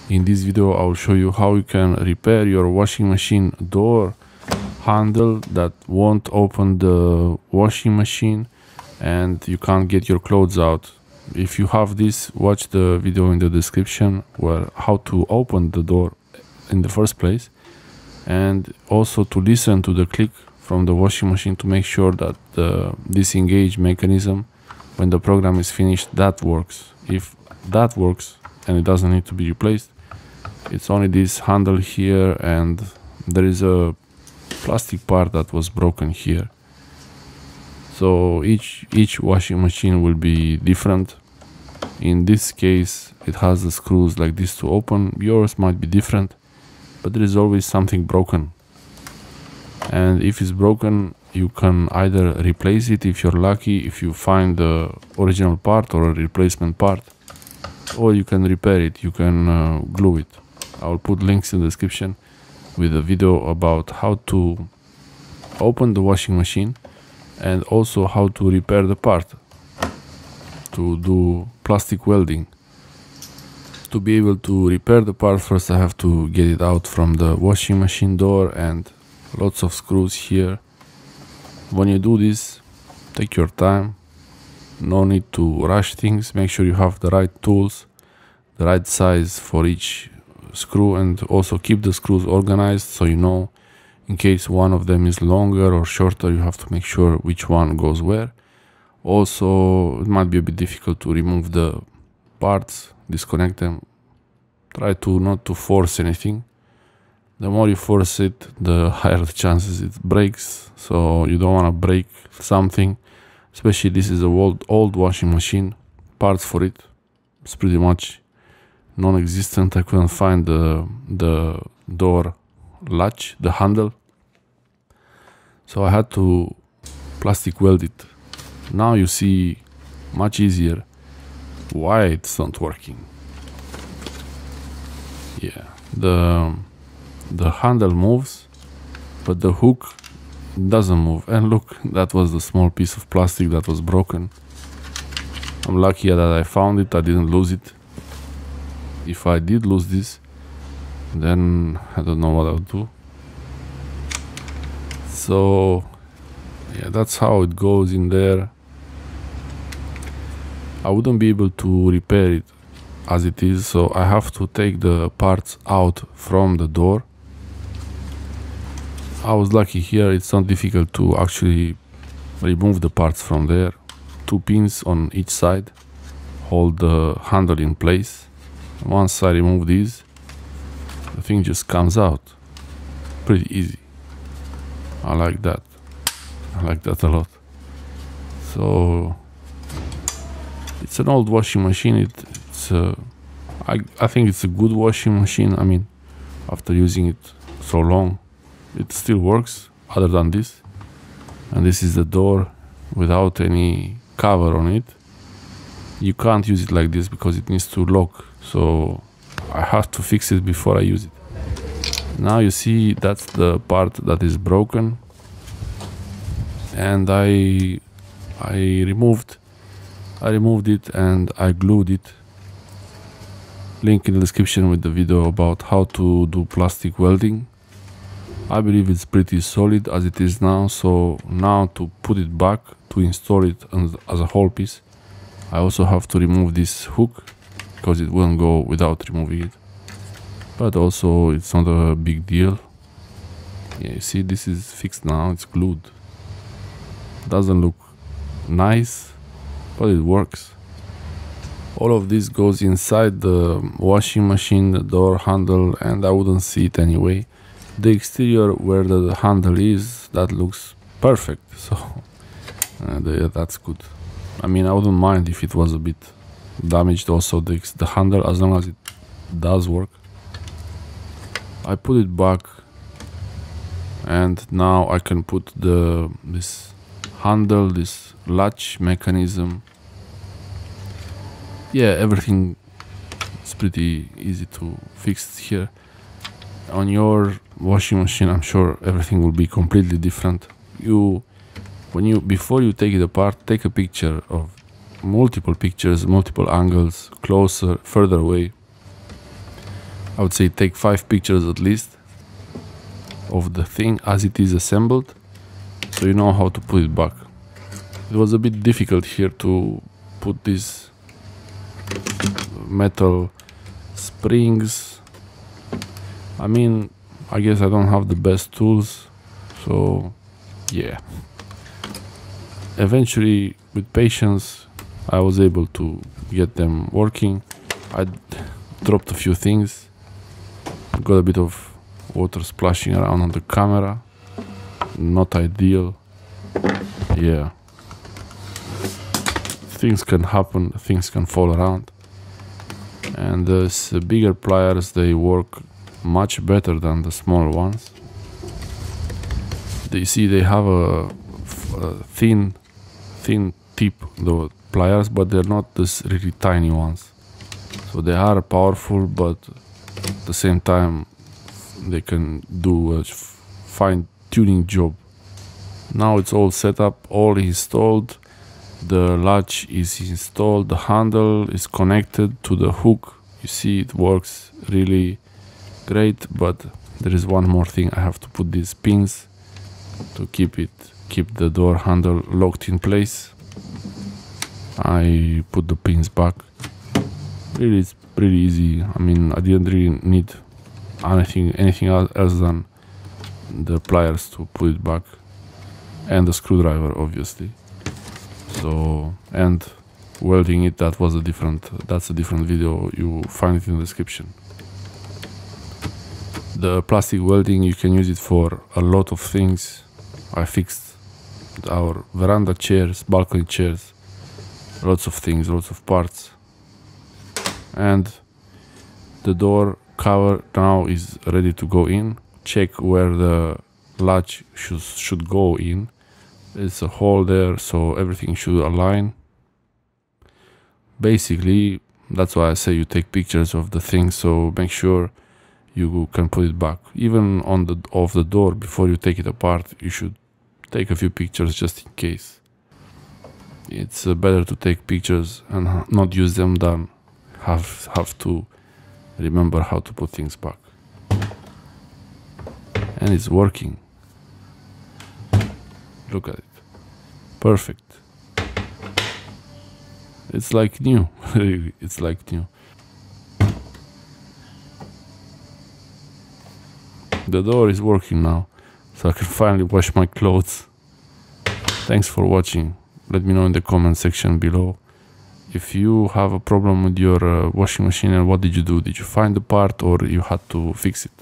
In this video I'll show you how you can repair your washing machine door handle that won't open the washing machine and you can't get your clothes out. If you have this, watch the video in the description where how to open the door in the first place, and also to listen to the click from the washing machine to make sure that the disengage mechanism when the program is finished, that works. If that works and it doesn't need to be replaced, it's only this handle here, and there is a plastic part that was broken here. So each washing machine will be different. In this case it has the screws like this to open. Yours might be different, but there is always something broken, and if it's broken you can either replace it if you're lucky, if you find the original part or a replacement part, or you can repair it, you can glue it. I'll put links in the description with a video about how to open the washing machine and also how to repair the part, to do plastic welding. To be able to repair the part, first I have to get it out from the washing machine door, and lots of screws here. When you do this, take your time, no need to rush things. Make sure you have the right tools, the right size for each screw, and also keep the screws organized so you know in case one of them is longer or shorter, you have to make sure which one goes where. Also, it might be a bit difficult to remove the parts, disconnect them. Try to not to force anything. The more you force it, the higher the chances it breaks, so you don't want to break something. Especially this is a old washing machine. Parts for it, it's pretty much non-existent. I couldn't find the door latch, the handle, so I had to plastic weld it. Now you see much easier why it's not working. Yeah, the handle moves, but the hook doesn't move. And look, that was the small piece of plastic that was broken. I'm lucky that I found it, I didn't lose it. If I did lose this, then I don't know what I'll do. So yeah, that's how it goes in there. I wouldn't be able to repair it as it is, so I have to take the parts out from the door. I was lucky here, it's not difficult to actually remove the parts from there. 2 pins on each side hold the handle in place. Once I remove these, the thing just comes out. Pretty easy. I like that. I like that a lot. So it's an old washing machine. I think it's a good washing machine. I mean, after using it so long, it still works other than this. And this is the door without any cover on it. You can't use it like this because it needs to lock, so I have to fix it before I use it. Now you see that's the part that is broken, and I removed it and I glued it. Link in the description with the video about how to do plastic welding. I believe it's pretty solid as it is now, so now to put it back, to install it as a whole piece, I also have to remove this hook because it won't go without removing it. But also it's not a big deal. Yeah, you see, this is fixed now, it's glued. Doesn't look nice, but it works. All of this goes inside the washing machine, the door handle, and I wouldn't see it anyway. The exterior where the handle is, that looks perfect, so that's good. I mean, I wouldn't mind if it was a bit damaged also, the handle, as long as it does work. I put it back, and now I can put this handle, this latch mechanism. Yeah, everything is pretty easy to fix here. On your washing machine, I'm sure everything will be completely different. Before you take it apart, take a picture of multiple pictures, multiple angles, closer, further away, I would say take 5 pictures at least of the thing as it is assembled, so you know how to put it back. It was a bit difficult here to put these metal springs. I mean, I guess I don't have the best tools, so yeah. Eventually, with patience, I was able to get them working. I dropped a few things, got a bit of water splashing around on the camera, not ideal. Yeah, things can happen, things can fall around, and the bigger pliers, they work much better than the small ones. You see, they have a thin tip, the pliers, but they're not this really tiny ones. So they are powerful, but at the same time they can do a fine-tuning job. Now it's all set up, all installed. The latch is installed, the handle is connected to the hook. You see, it works really great, but there is one more thing. I have to put these pins to keep the door handle locked in place. I put the pins back. Really, it's pretty easy. I mean, I didn't really need anything else than the pliers to put it back, and the screwdriver, obviously. So, and welding it, that's a different video. You find it in the description. The plastic welding, you can use it for a lot of things. I fixed our veranda chairs, balcony chairs, lots of things, lots of parts. And the door cover now is ready to go in. Check where the latch should go in. There's a hole there, so everything should align. Basically, that's why I say you take pictures of the thing, so make sure you can put it back. Even of the door, before you take it apart, you should take a few pictures just in case. It's better to take pictures and not use them than have to remember how to put things back. And it's working. Look at it. Perfect. It's like new. It's like new. The door is working now, so I can finally wash my clothes. Thanks for watching. Let me know in the comment section below if you have a problem with your washing machine and what did you do? Did you find the part or you had to fix it?